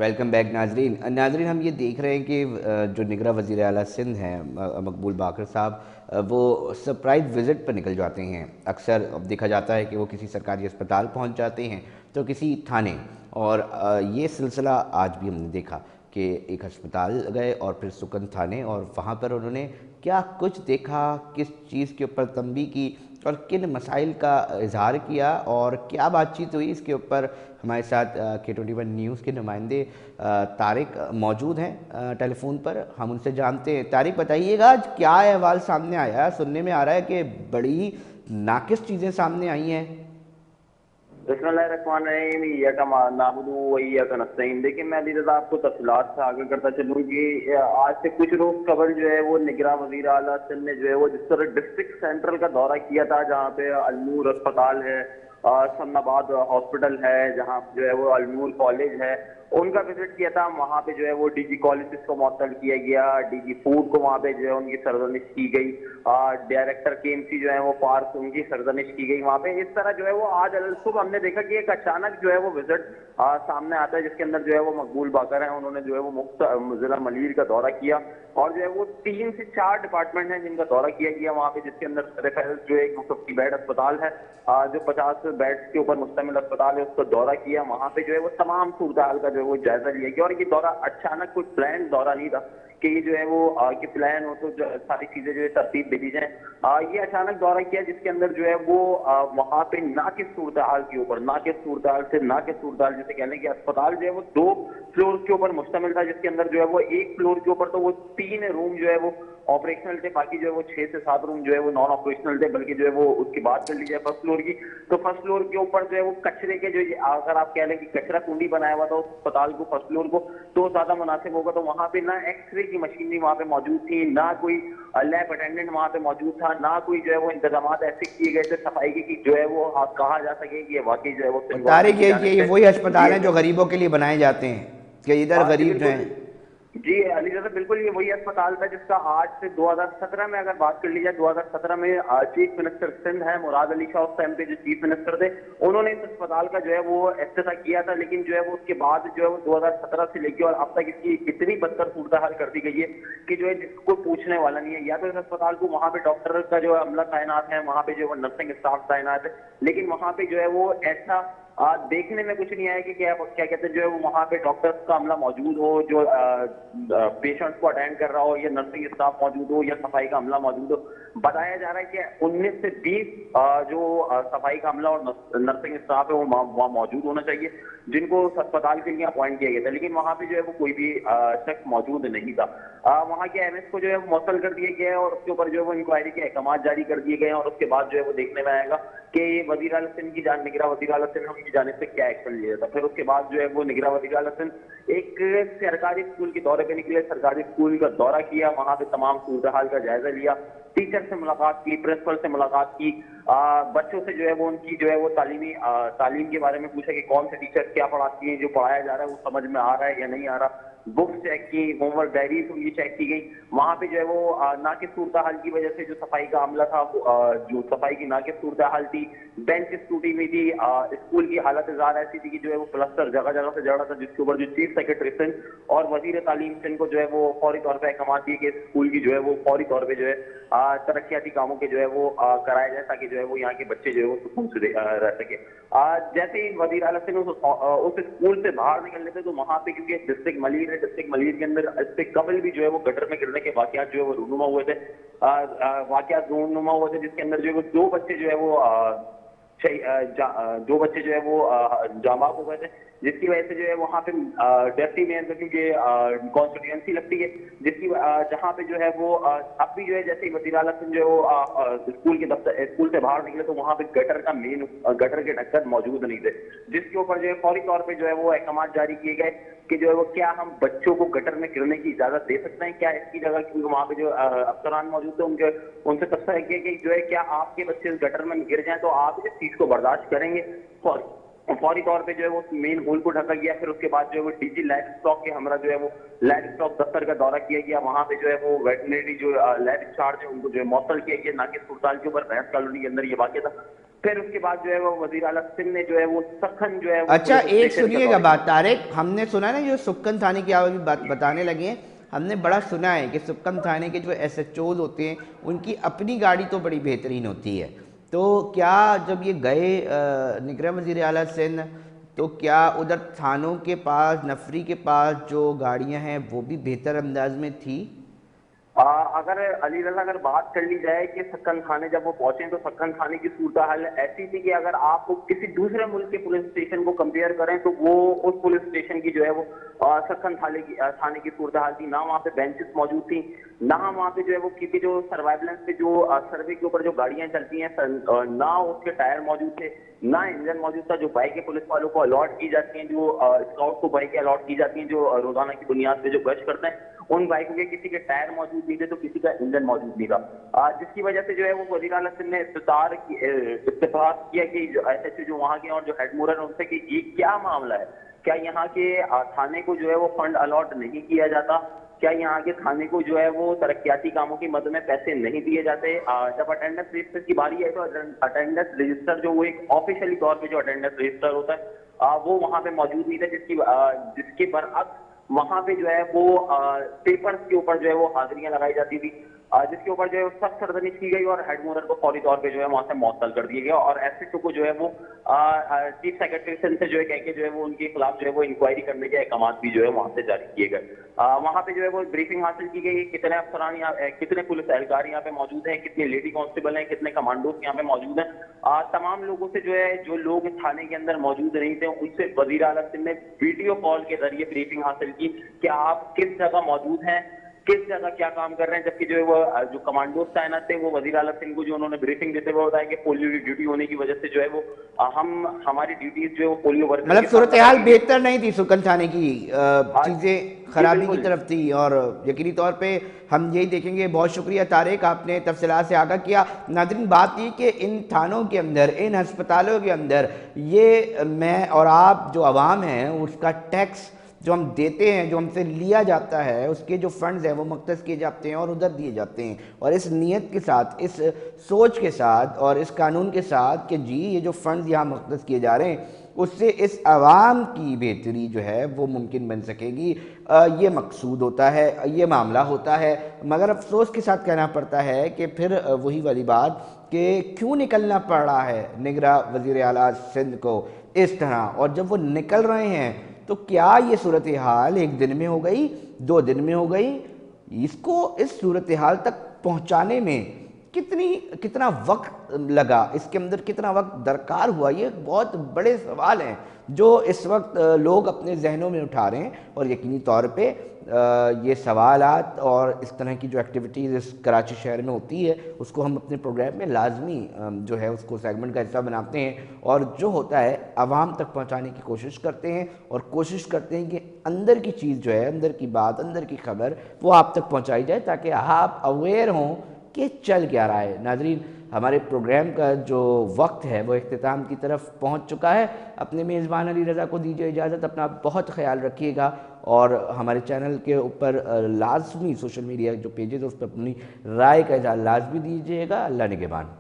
Welcome back नाजरीन। हम ये देख रहे हैं कि जो निगरां वज़ीर आला सिंध हैं मकबूल बाकर साहब, वो सरप्राइज़ विज़िट पर निकल जाते हैं। अक्सर देखा जाता है कि वो किसी सरकारी अस्पताल पहुंच जाते हैं तो किसी थाने, और ये सिलसिला आज भी हमने देखा कि एक अस्पताल गए और फिर सुकन थाने, और वहाँ पर उन्होंने क्या कुछ देखा, किस चीज़ के ऊपर तंबी की और किन मसाइल का इजहार किया और क्या बातचीत हुई, इसके ऊपर हमारे साथ K21 न्यूज़ के नुमाइंदे तारिक मौजूद हैं टेलीफोन पर। हम उनसे जानते हैं। तारिक, बताइएगा आज क्या अहवाल सामने आया? सुनने में आ रहा है कि बड़ी नाकिस चीज़ें सामने आई हैं। बिस्मिल्लाहिर्रहमानिर्रहीम, इय्याका नअबुदु व इय्याका नस्तईन। देखिए, मैं अली रज़ा आपको तफसीलात से आगे करता चलूँ कि आज से कुछ रोज कबल जो है वो निगरां वज़ीर आला सिंध ने जो है वो जिस तरह डिस्ट्रिक्ट सेंट्रल का दौरा किया था, जहाँ पे अलनूर अस्पताल है, सन्नाबाद हॉस्पिटल है, जहाँ जो है वो अलनूर कॉलेज है, उनका विजिट किया था। वहाँ पे जो है वो डीजी कॉलेज को मुअत्तल किया गया, डीजी फूड को वहाँ पे जो है उनकी सरजनिश की गई, डायरेक्टर केएमसी जो है वो पार्क उनकी सरजनिश की गई वहाँ पे। इस तरह जो है वो आज सुबह हमने देखा कि एक अचानक जो है वो विजिट सामने आता है, जिसके अंदर जो है वो मकबूल बाकर है, उन्होंने जो है वो मुफ्त जिला मलीर का दौरा किया, और जो है वो 3 से 4 डिपार्टमेंट हैं जिनका दौरा किया गया वहाँ पे, जिसके अंदर रेफरल जो एक 50 बेड अस्पताल है, जो 50 बेड्स के ऊपर मुश्तमिल अस्पताल है, उसका दौरा किया। वहाँ पे जो है वो तमाम सूरत हाल का जो है वो जायजा लिया गया। और ये दौरा अचानक कोई प्लान दौरा नहीं था कि ये जो है वो कि प्लान हो तो सारी चीजें जो है तरतीब दे दी जाए। ये अचानक दौरा किया, जिसके अंदर जो है वो वहाँ पे ना के सूरत हाल के ऊपर, ना के सूरत हाल से ना के सूरत हाल, जैसे कहने की अस्पताल जो है वो 2 फ्लोर के ऊपर मुश्तमिल था, जिसके अंदर जो है वो 1 फ्लोर के ऊपर तो वो 3 रूम जो है वो ऑपरेशनल थे, बाकी जो है वो 6 से 7 रूम जो है वो नॉन ऑपरेशनल थे। बल्कि जो है वो उसकी बात कर ली जाए फर्स्ट फ्लोर की, तो फर्स्ट फ्लोर के ऊपर जो है वो कचरे के जो, अगर आप कह लें कि कचरा कुंडी बनाया हुआ था उस अस्पताल को फर्स्ट फ्लोर को, तो ज्यादा मुनासिब होगा। तो वहाँ पे ना एक्सरे की मशीनरी वहाँ पे मौजूद थी, ना कोई लैब अटेंडेंट वहाँ पे मौजूद था, ना कोई जो है वो इंतजाम ऐसे किए गए थे सफाई के कि जो है वो कहा जा सके कि वाकई जो है वो तारिक, ये वही अस्पताल हैं जो गरीबों के लिए बनाए जाते हैं कि इधर जी गरीब जो बिल्कुल। हैं। जी अली रज़ा, बिल्कुल ये वही अस्पताल था जिसका आज से 2017 में अगर बात कर ली जाए, 2017 में चीफ मिनिस्टर सिंध है मुराद अली शाह, उस टाइम पे जो चीफ मिनिस्टर थे, उन्होंने इस अस्पताल का जो है वो इफ्तिताह किया था। लेकिन जो है वो उसके बाद जो है वो 2017 से लेकर और अब तक इसकी इतनी बदतर सूरत हाल कर दी गई है कि जो है जिसको पूछने वाला नहीं है। या तो इस अस्पताल को वहाँ पे डॉक्टर का जो अमला तैनात है, वहाँ पे जो है नर्सिंग स्टाफ तैनात है, लेकिन वहाँ पे जो है वो ऐसा देखने में कुछ नहीं आया कि क्या क्या कहते हैं जो है वो वहाँ पे डॉक्टर्स का अमला मौजूद हो जो पेशेंट्स को अटेंड कर रहा हो, या नर्सिंग स्टाफ मौजूद हो, या सफाई का अमला मौजूद हो। बताया जा रहा है कि 19 से 20 जो सफाई का अमला और नर्सिंग स्टाफ है वो वहाँ मौजूद होना चाहिए, जिनको अस्पताल के लिए अपॉइंट किया गया था। लेकिन वहाँ पे जो है वो कोई भी शख्स मौजूद नहीं था। वहाँ के एमएस को जो है मुअत्तल कर दिया गया है, और उसके ऊपर जो है वो इंक्वायरी के अहकाम जारी कर दिए गए हैं, और उसके बाद जो है वो देखने में आएगा कि ये वज़ीर आला सिंध की जान निगरां वज़ीर आला सिंध उनकी जानिब से क्या एक्शन लिया जाता। फिर उसके बाद जो है वो निगरां वज़ीर आला सिंध एक सरकारी स्कूल के दौरे पे निकले, सरकारी स्कूल का दौरा किया, वहां पे तमाम सूरत हाल का जायजा लिया, टीचर से मुलाकात की, प्रिंसिपल से मुलाकात की, बच्चों से जो है वो उनकी जो है वो तालीम के बारे में पूछा कि कौन से टीचर क्या पढ़ाती हैं, जो पढ़ाया जा रहा है वो समझ में आ रहा है या नहीं आ रहा। बुक्स चेक की, होमवर्क डायरीज उनकी चेक की गई। वहां पे जो है वो ना के सूरत हाल की वजह से जो सफाई का अमला था, जो सफाई की ना के सूरत हाल थी, बेंचेस टूटी हुई थी, स्कूल की हालत जार ऐसी थी कि जो है वो प्लस्टर जगह जगह से जड़ा था, जिसके ऊपर जो चीफ सेक्रेटरी सिंध और वजीर तालीम सिंध को जो है वो फौरी तौर पर अहकाम दिए कि स्कूल की जो है वो फौरी तौर पर जो है तरक्याती कामों के जो है वो कराया जाए, ताकि जो है वो यहाँ के बच्चे जो है वो सुकून से रह सके। जैसे ही वजीर आला सिंध उस स्कूल से बाहर निकलने थे, तो वहां पे क्योंकि डिस्ट्रिक्ट मलीर है, डिस्ट्रिक्ट मलीर के अंदर इससे कबल भी जो है वो गटर में गिरने के वाकयात जो है वो रूनुमा हुए थे, वाकयात रूनुमा हुए थे, जिसके अंदर जो है वो 2 बच्चे जो है वो 2 बच्चे जो है वो जामाक हो गए थे, जिसकी वजह से जो है वहाँ पे डेप्टी मेयर क्योंकि कॉन्स्टिट्यूएंसी लगती है, जिसकी जहाँ पे जो है वो अब भी जो है जैसे ही वज़ीर आला सिंध जो है वो स्कूल से बाहर निकले, तो वहाँ पे गटर के ढक्कन मौजूद नहीं थे, जिसके ऊपर जो है फौरी तौर पे जो है वो अहकाम जारी किए गए कि जो है वो क्या हम बच्चों को गटर में गिरने की इजाजत दे सकते हैं क्या इसकी जगह, क्योंकि वहाँ पे जो अफसरान मौजूद थे उनसे तबसरा किया कि जो है क्या आपके बच्चे इस गटर में गिर जाएं तो आप इस चीज को बर्दाश्त करेंगे। फौरी तौर पे जो है वो मेन होल को ढका गया। फिर उसके बाद जो है वो डीजी लाइव स्टॉक के हमरा जो है वो लाइव स्टॉक दफ्तर का दौरा किया गया। वहां पे जो है वो वेटनरी जो लैब इंचार्ज है उनको जो है मौतल किया गया नाके अस्पताल के ऊपर, भैंस कॉलोनी के अंदर ये वाक़या था। फिर उसके बाद जो है वो वजीर आला सिंध ने जो है वो सखन जो है वो अच्छा, पुलिस एक स्टेशन का सुनिएगा दौरा बात तारिक, हमने सुना है ना जो सुक्कन थाने की आप अभी बात बताने लगे हैं, हमने बड़ा सुना है कि सुक्कन थाने के जो एसएचओज होते हैं उनकी अपनी गाड़ी तो बड़ी बेहतरीन होती है। तो क्या जब ये गए निगरां वज़ीर आला सिंध, तो क्या उधर थानों के पास, नफरी के पास जो गाड़ियां हैं वो भी बेहतर अंदाज में थी? अगर अली रजा अगर बात कर ली जाए कि सक्कन थाने जब वो पहुंचे तो सक्कन थाने की सूरत हाल ऐसी थी कि अगर आप किसी दूसरे मुल्क के पुलिस स्टेशन को कंपेयर करें तो वो उस पुलिस स्टेशन की जो है वो सक्कन थाने की सूरत हाल थी। ना वहाँ पे बेंचेस मौजूद थी, ना वहाँ पे जो है वो क्योंकि जो सर्वाइलेंस पे जो सर्वे के ऊपर जो गाड़ियां चलती हैं ना उसके टायर मौजूद थे, ना इंजन मौजूद था। जो बाइकें पुलिस वालों को अलॉट की जाती हैं, जो स्काउट को बाइकें अलॉट की जाती हैं जो रोजाना की बुनियाद पे जो गश्त करते हैं, उन बाइकों के किसी के टायर मौजूद नहीं थे तो किसी का इंजन मौजूद नहीं था। जिसकी वजह से जो है वो वज़ीर आला सिंध ने इत्तेफाक किया कि एसएचओ जो वहाँ के और जो हेड मोरर उनसे कि ये क्या मामला है, क्या यहाँ के थाने को जो है वो फंड अलॉट नहीं किया जाता, क्या यहाँ के थाने को जो है वो तरक्याती कामों की मद में पैसे नहीं दिए जाते। जब अटेंडेंस रजिस्टर की बारी आई तो अटेंडेंस रजिस्टर जो वो एक ऑफिशियली तौर पे जो अटेंडेंस रजिस्टर होता है वो वहाँ पे मौजूद नहीं था, जिसके बरअक्स वहां पे जो है वो पेपर्स के ऊपर जो है वो हाजिरियां लगाई जाती थी, जिसके ऊपर जो है सख्त सरजनिश की गई और हेड मोरर को फौरी तौर पे जो है वहां से मुअत्तल कर दिया गया और एसएचओ को जो है वो चीफ सेक्रेटरी से जो है कह के जो है वो उनके खिलाफ जो है वो इंक्वायरी करने के अहकाम भी जो है वहां से जारी किए गए। वहां पे जो है वो ब्रीफिंग हासिल की गई, कितने अफसरान यहाँ, कितने पुलिस एहलकार यहाँ पे मौजूद हैं, कितने लेडी कांस्टेबल हैं, कितने कमांडोज यहाँ पे मौजूद हैं। तमाम लोगों से जो है जो लोग थाने के अंदर मौजूद नहीं थे उनसे वज़ीर आला सिंध ने वीडियो कॉल के जरिए ब्रीफिंग हासिल की कि आप किस जगह मौजूद हैं, किस जगह क्या काम कर रहे हैं। जबकि जो है वो जो कमांडोज तैनात थे वो वज़ीर आला सिंध को जो उन्होंने ब्रीफिंग देते हुए बताया कि पोलियो की ड्यूटी होने की वजह से जो है वो हमारी ड्यूटीज जो है वो पोलियो वर्कर मतलब सूरत हाल बेहतर नहीं थी सुक्कन थाने की, चीज़ें खराबी की बिल्कुल। तरफ थी। और यकीनी तौर पे हम यही देखेंगे। बहुत शुक्रिया तारिक, आपने तफसीलात से आगाह किया। नाज़रीन, बात ये कि इन थानों के अंदर, इन हस्पतालों के अंदर ये मैं और आप जो आवाम हैं उसका टैक्स जो हम देते हैं, जो हमसे लिया जाता है, उसके जो फंड्स हैं वो मुख्तस किए जाते हैं और उधर दिए जाते हैं। और इस नीयत के साथ, इस सोच के साथ और इस कानून के साथ कि जी ये जो फंड्स यहाँ मुख्तस किए जा रहे हैं उससे इस आवाम की बेहतरी जो है वो मुमकिन बन सकेगी, ये मकसूद होता है, ये मामला होता है। मगर अफसोस के साथ कहना पड़ता है कि फिर वही वाली बात कि क्यों निकलना पड़ रहा है निगरां वज़ीर आला सिंध को इस तरह। और जब वो निकल रहे हैं तो क्या ये सूरत हाल एक दिन में हो गई, 2 दिन में हो गई? इसको इस सूरत हाल तक पहुंचाने में कितना वक्त लगा, इसके अंदर कितना वक्त दरकार हुआ, ये बहुत बड़े सवाल हैं जो इस वक्त लोग अपने जहनों में उठा रहे हैं। और यकीनी तौर पे ये सवालात और इस तरह की जो एक्टिविटीज़ इस कराची शहर में होती है उसको हम अपने प्रोग्राम में लाजमी जो है उसको सेगमेंट का हिस्सा बनाते हैं और जो होता है आवाम तक पहुंचाने की कोशिश करते हैं और कोशिश करते हैं कि अंदर की चीज़ जो है, अंदर की बात, अंदर की खबर वो आप तक पहुंचाई जाए ताकि आप अवेयर हों कि चल क्या रहा है। नाज़रीन, हमारे प्रोग्राम का जो वक्त है वो इख्तिताम की तरफ पहुंच चुका है। अपने मेज़बान अली रज़ा को दीजिए इजाज़त, अपना बहुत ख्याल रखिएगा और हमारे चैनल के ऊपर लाजमी सोशल मीडिया जो पेजेस है उस पर अपनी राय का इज़हार लाजमी दीजिएगा। अल्लाह निगहबान।